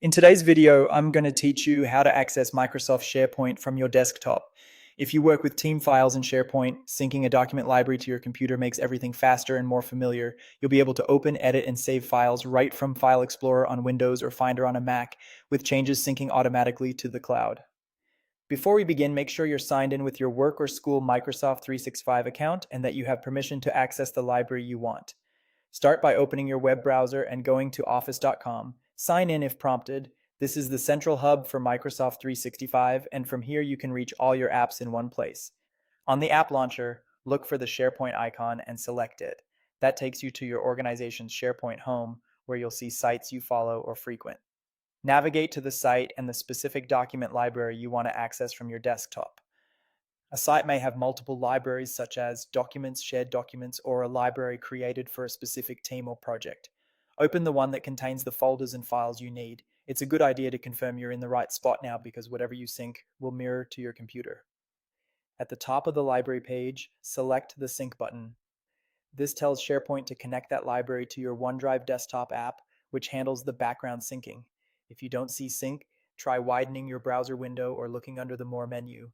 In today's video, I'm going to teach you how to access Microsoft SharePoint from your desktop. If you work with team files in SharePoint, syncing a document library to your computer makes everything faster and more familiar. You'll be able to open, edit, and save files right from File Explorer on Windows or Finder on a Mac, with changes syncing automatically to the cloud. Before we begin, make sure you're signed in with your work or school Microsoft 365 account and that you have permission to access the library you want. Start by opening your web browser and going to office.com. Sign in if prompted. This is the central hub for Microsoft 365, and from here you can reach all your apps in one place. On the app launcher, look for the SharePoint icon and select it. That takes you to your organization's SharePoint home, where you'll see sites you follow or frequent. Navigate to the site and the specific document library you want to access from your desktop. A site may have multiple libraries such as documents, shared documents, or a library created for a specific team or project. Open the one that contains the folders and files you need. It's a good idea to confirm you're in the right spot now because whatever you sync will mirror to your computer. At the top of the library page, select the Sync button. This tells SharePoint to connect that library to your OneDrive desktop app, which handles the background syncing. If you don't see Sync, try widening your browser window or looking under the More menu.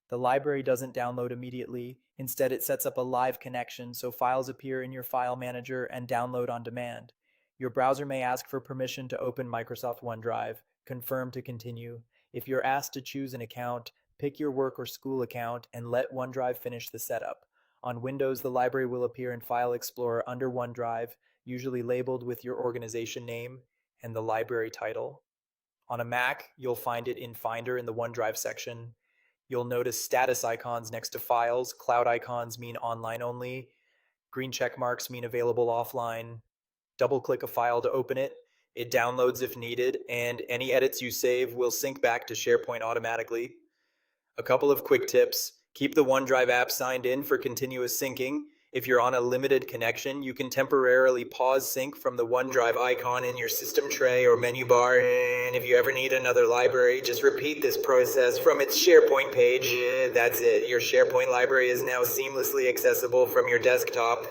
The library doesn't download immediately. Instead, it sets up a live connection so files appear in your file manager and download on demand. Your browser may ask for permission to open Microsoft OneDrive. Confirm to continue. If you're asked to choose an account, pick your work or school account and let OneDrive finish the setup. On Windows, the library will appear in File Explorer under OneDrive, usually labeled with your organization name and the library title. On a Mac, you'll find it in Finder in the OneDrive section. You'll notice status icons next to files. Cloud icons mean online only. Green check marks mean available offline. Double-click a file to open it. It downloads if needed, and any edits you save will sync back to SharePoint automatically. A couple of quick tips. Keep the OneDrive app signed in for continuous syncing. If you're on a limited connection, you can temporarily pause sync from the OneDrive icon in your system tray or menu bar. And if you ever need another library, just repeat this process from its SharePoint page. That's it. Your SharePoint library is now seamlessly accessible from your desktop.